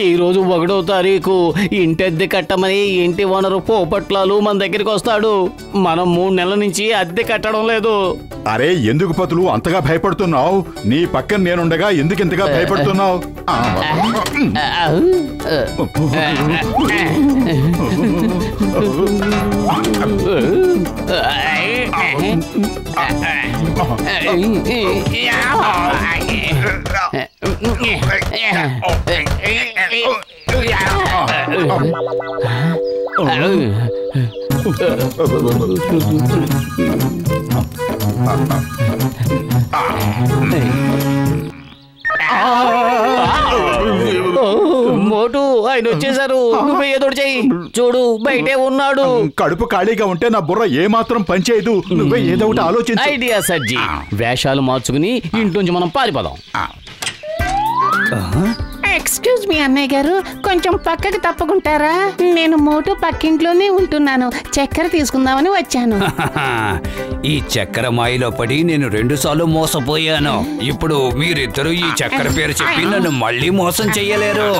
ఈరోజు 1వ తారీఖు ఇంటద్దె కట్టమని ఇంటి ఓనరు పోపట్లాలు మన దగ్గరికి వస్తాడు. మనం 3 నెలల నుంచి అద్దె కట్టడం లేదు. అరే ఎందుకు పతులు అంతగా భయపడుతున్నావు? నీ పక్కన నేనుండగా ఎందుకు ఇంతగా భయపడుతున్నావు? మోటు ఆయన వచ్చేసారు. నువ్వు ఏదో చెయ్యి. చూడు బయటే ఉన్నాడు. కడుపు ఖాళీగా ఉంటే నా బుర్ర ఏమాత్రం పనిచేయదు. నువ్వే ఏదో ఒకటి ఆలోచించు. ఐడియా సజ్జి. వేషాలు మార్చుకుని ఇంటి నుంచి మనం పారిపోదాం. ఎక్స్క్యూజ్ మీ అన్నయ్య గారు, కొంచెం పక్కకి తప్పుకుంటారా? నేను మోటు పక్కింట్లోనే ఉంటున్నాను. చక్కెర తీసుకుందామని వచ్చాను. ఈ చక్కెర మాయలో పడి నేను 2 సార్లు మోసపోయాను. ఇప్పుడు మీరిద్దరూ ఈ చక్కెర పేరు చెప్పి నన్ను మళ్ళీ మోసం చెయ్యలేరు.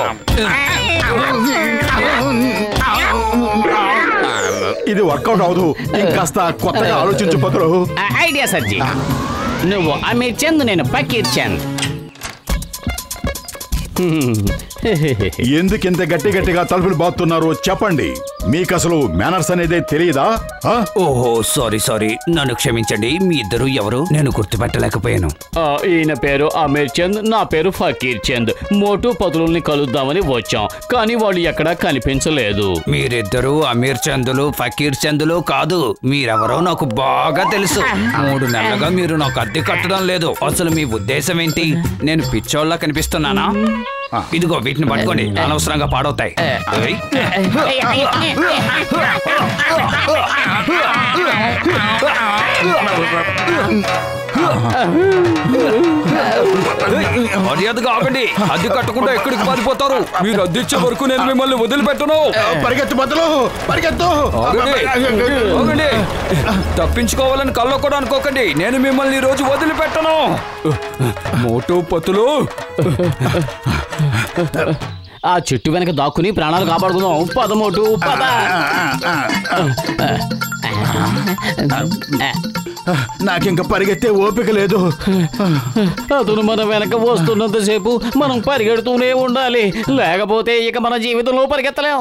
ఇది వర్కౌట్ అవదు. ఇంకాస్త కొత్తగా ఆలోచించు పతులు. ఐడియా సజ్జి. నువ్వు అమీర్ చంద్, నేను ఫకీర్ చంద్. ఎందుకింత గట్టిగా తలుపులు బాతున్నారు చెప్పండి. మీకు అసలు మేనర్స్ అనేది తెలియదా? ఓహో సారీ, నన్ను క్షమించండి. మీ ఇద్దరు ఎవరు? నేను గుర్తుపెట్టలేకపోయాను. ఈయన పేరు అమీర్ చంద్, నా పేరు ఫకీర్ చంద్. మోటు పతులని కలుద్దామని వచ్చాం, కానీ వాళ్ళు ఎక్కడా కనిపించలేదు. మీరిద్దరు అమీర్ చందులు ఫకీర్ చందులు కాదు. మీరెవరో నాకు బాగా తెలుసు. 3 నెలలుగా మీరు నాకు అద్దె కట్టడం లేదు. అసలు మీ ఉద్దేశం ఏంటి? నేను పిచ్చోళ్ళ కనిపిస్తున్నానా? ఇదిగో వీటిని పట్టుకోండి, అనవసరంగా పాడవుతాయి. మర్యాదగా ఆగండి. అద్దె కట్టకుండా ఎక్కడికి పారిపోతారు? మీరు అద్దె ఇచ్చే వరకు నేను మిమ్మల్ని వదిలిపెట్టను. పరిగెత్తు బదులు పరిగెత్తు. ఆగండి. తప్పించుకోవాలని కల్లో కూడా అనుకోకండి. నేను మిమ్మల్ని ఈ రోజు వదిలిపెట్టను. మోటు పతులు, ఆ చెట్టు వెనక దాక్కుని ప్రాణాలు కాపాడుకుందాం. పదమోటు పద. నాకింక పరిగెత్తే ఓపిక లేదు. అతను మన వెనక వస్తున్నంతసేపు మనం పరిగెడుతూనే ఉండాలి, లేకపోతే ఇక మన జీవితంలో పరిగెత్తలేం.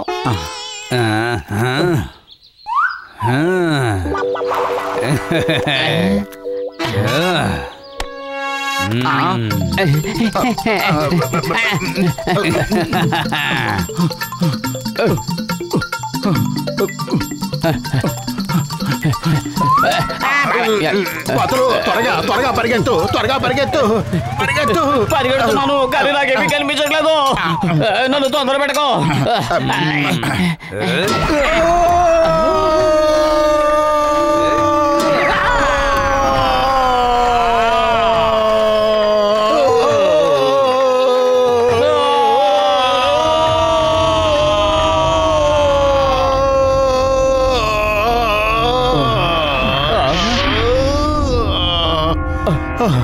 త్వరగా పరిగెడుతున్నాను, కానీ నాకేమీ కనిపించట్లేదు. నన్ను తొందర పెట్టుకో.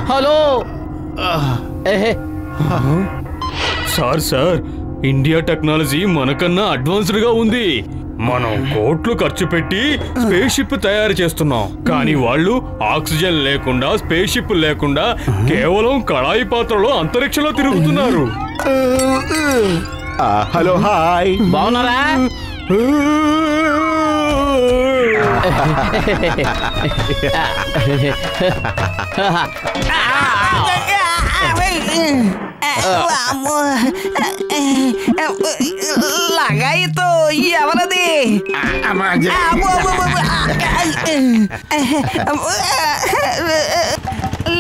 హలో సార్, ఇండియా టెక్నాలజీ మనకన్నా అడ్వాన్స్డ్ గా ఉంది. మనం కోట్లు ఖర్చు పెట్టి స్పేస్ షిప్ తయారు చేస్తున్నాం, కానీ వాళ్ళు ఆక్సిజన్ లేకుండా, స్పేస్ షిప్ లేకుండా కేవలం కళాయి పాత్రలో అంతరిక్షంలో తిరుగుతున్నారు. హలో, హాయ్, బాగున్నారా? లగాయితో ఎవరది?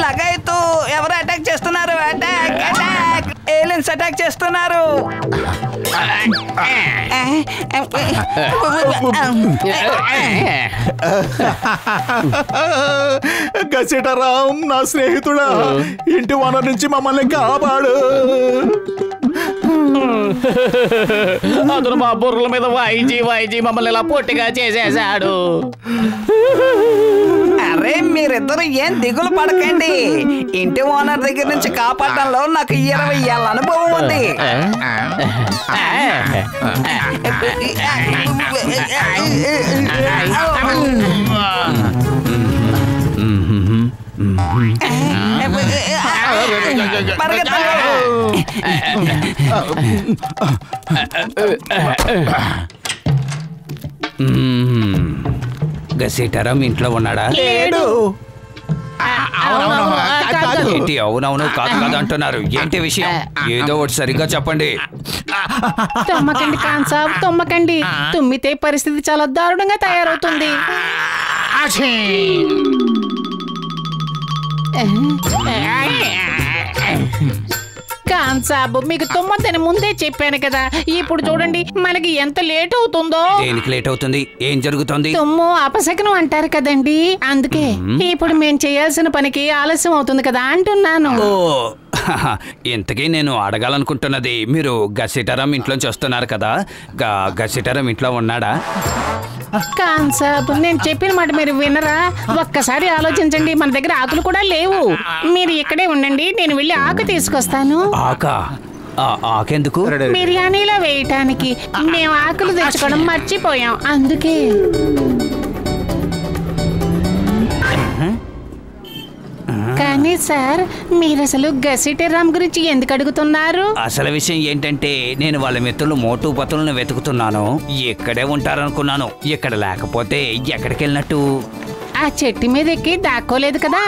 లగాయితో ఎవరు అటాక్ చేస్తున్నారు? Attack attack. నుంచి అటాక్ చేస్తున్నారు. గసిటరాం నా స్నేహితుడా, ఇంటి ఓనర్ నుంచి మమ్మల్ని కాపాడు. అతను మా బుర్రల మీద వాయిజీ మమ్మల్ని ఇలా పొట్టిగా చేసేసాడు. అరే మీరిద్దరు ఏం దిగులు పడకండి. ఇంటి ఓనర్ దగ్గర నుంచి కాపాడడంలో నాకు 20 ఏళ్ళ అనుభవం ఉంది. గసీటరం ఇంట్లో ఉన్నాడా? లేడు. ఏంటి అవునవును కాదు కాదు అంటున్నారు? ఏంటి విషయం? ఏదో ఒకటి సరిగ్గా చెప్పండి. తమ్మకండి ఖాన్ సాబ్, తమ్మకండి. తుమ్మితే పరిస్థితి చాలా దారుణంగా తయారవుతుంది. ఖాన్ సాబ్, మీకు తుమ్మద్దని ముందే చెప్పాను కదా. ఇప్పుడు చూడండి మనకి ఎంత లేట్ అవుతుందో. దేనికి లేట్ అవుతుంది? ఏం జరుగుతుంది? తుమ్ము అపశకనం అంటారు కదండి, అందుకే ఇప్పుడు మేము చేయాల్సిన పనికి ఆలస్యం అవుతుంది కదా అంటున్నాను. ఓ ఇంతకీ నేను అడగాలనుకుంటున్నది, మీరు గసీటరం ఇంట్లోంచి వస్తున్నారు కదా, గసీటరం ఇంట్లో ఉన్నాడా? ఖాన్ సాబ్, నేను చెప్పిన మాట మీరు వినరా? ఒక్కసారి ఆలోచించండి. మన దగ్గర ఆకులు కూడా లేవు. మీరు ఇక్కడే ఉండండి, నేను వెళ్ళి ఆకు తీసుకొస్తాను. ఆకెందుకు? బిర్యానీలో వేయటానికి. మేము ఆకులు తెచ్చుకోవడం మర్చిపోయాం, అందుకే. కానీ సార్, మీరు అసలు గసిటరామ్ గురించి ఎందుకు అడుగుతున్నారు? అసలు విషయం ఏంటంటే, నేను వాళ్ళ మిత్రులు మోటు పతులను వెతుకుతున్నాను. ఇక్కడే ఉంటారనుకున్నాను. ఇక్కడ లేకపోతే ఎక్కడికి వెళ్ళినట్టు? ఆ చెట్టు మీద ఎక్కి దాక్కోలేదు కదా.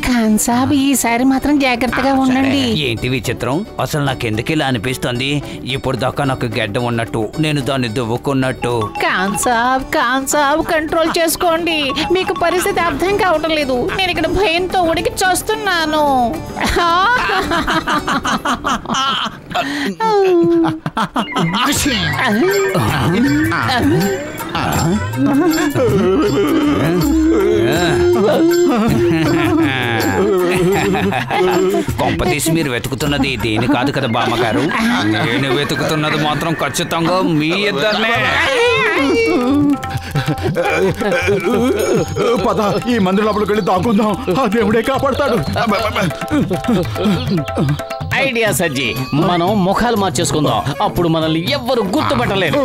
ఖాన్ సాబ్, ఈసారి మాత్రం జాగ్రత్తగా ఉండండి. ఏంటి విచిత్రం? అసలు నాకెందుకు ఇలా అనిపిస్తుంది? ఇప్పుడు దాకా నాకు గడ్డ ఉన్నట్టు, నేను దాన్ని దువ్వుకున్నట్టు. ఖాన్ సాబ్ కంట్రోల్ చేసుకోండి. మీకు పరిస్థితి అర్థం కావటం లేదు. నేను ఇక్కడ భయంతో ఉడికి చూస్తున్నాను. కొంపతీసి మీరు వెతుకుతున్నది దేని కాదు కదా బామ్మగారు? నేను వెతుకుతున్నది మాత్రం ఖచ్చితంగా మీ ఇద్దరినే. పద, ఈ మందిరం లోపలికి వెళ్ళి దాక్కుందాం. ఆ దేవుడే కాపాడతాడు. ఐడియా సజ్జి, మనం ముఖాలు మార్చేసుకుందాం. అప్పుడు మనల్ని ఎవ్వరు గుర్తుపట్టలేరు.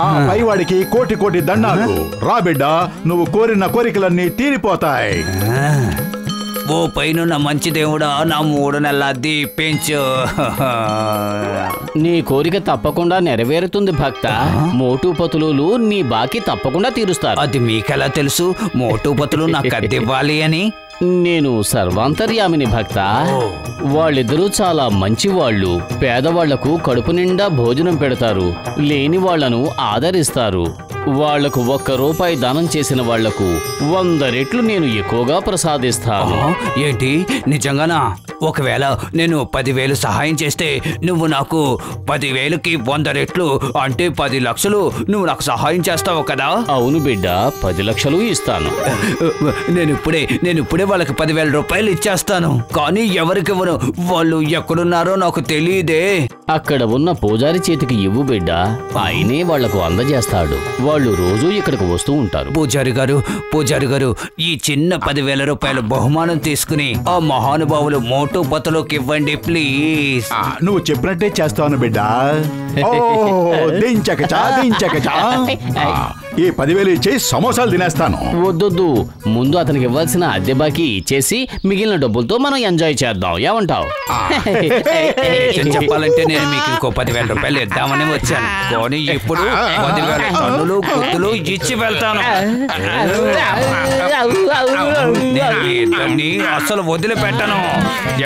ఆ పైవాడికి కోటి కోటి దండాలు. రా బిడ్డ, నువ్వు కోరిన కోరికలన్నీ తీరిపోతాయి. ఓ పైన మంచి దేవుడా, నా 3 నెలల అద్దె పెంచు. నీ కోరిక తప్పకుండా నెరవేరుతుంది భక్త. మోటు పతులు నీ బాకీ తప్పకుండా తీరుస్తారు. అది మీకెలా తెలుసు మోటు పతులు నాకు అద్దె ఇవ్వాలి అని? నేను సర్వాంతర్యామిని భక్త. వాళ్ళిద్దరూ చాలా మంచి వాళ్ళు. పేదవాళ్లకు కడుపు నిండా భోజనం పెడతారు, లేని వాళ్లను ఆదరిస్తారు. వాళ్లకు 1 రూపాయి దానం చేసిన వాళ్లకు 100 రెట్లు నేను ఎక్కువగా ప్రసాదిస్తాను. ఏంటి నిజంగానా? ఒకవేళ నేను 10,000 సహాయం చేస్తే నువ్వు నాకు 10,000కి 100 రెట్లు అంటే 10 లక్షలు నువ్వు నాకు సహాయం చేస్తావు కదా? అవును బిడ్డ, 10 లక్షలు ఇస్తాను. నేను ఇప్పుడే వాళ్ళకి 10,000 రూపాయలు ఇచ్చేస్తాను. కానీ ఎవరికివ్వను, వాళ్ళు ఎక్కడున్నారో నాకు తెలియదే. అక్కడ ఉన్న పూజారి చేతికి ఇవ్వు బిడ్డ, ఆయనే వాళ్లకు అందజేస్తాడు. వాళ్ళు రోజు ఇక్కడికి వస్తూ ఉంటారు. పూజారి గారు, ఈ చిన్న 10,000 రూపాయల బహుమానం తీసుకుని ఆ మహానుభావులు మోటు పతులోకి ఇవ్వండి ప్లీజ్. నువ్వు చెప్పినట్టే చేస్తాను బిడ్డ. దించకచా. ఈ 10,000 ఇచ్చి సమోసాలు తినేస్తాను. వద్దొద్దు, ముందు అతనికి ఇవ్వాల్సిన అద్దె బాకీ ఇచ్చేసి మిగిలిన డబ్బులతో మనం ఎంజాయ్ చేద్దాం. ఏమంటావు? నిజం చెప్పాలంటే నేను మీకు ఇంకో 10,000 రూపాయలు ఇద్దామని వచ్చాను, కానీ ఇప్పుడు 10,000 టన్నులు గుద్దులు ఇచ్చి వెళ్తాను. నేను మీ ఇద్దరిని అసలు వదిలిపెట్టను.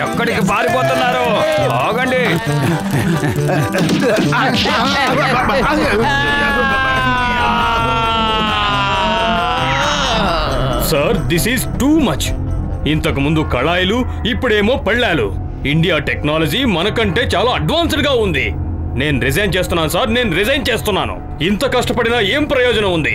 ఎక్కడికి పారిపోతున్నారు? ఆగండి. Sir, this is too much. ఇంతకు ముందు కళాయిలు, ఇప్పుడేమో పళ్ళాలు. ఇండియా టెక్నాలజీ మనకంటే చాలా అడ్వాన్స్డ్ గా ఉంది. నేను రిజైన్ చేస్తున్నాను సార్, నేను రిజైన్ చేస్తున్నాను. ఇంత కష్టపడినా ఏం ప్రయోజనం ఉంది?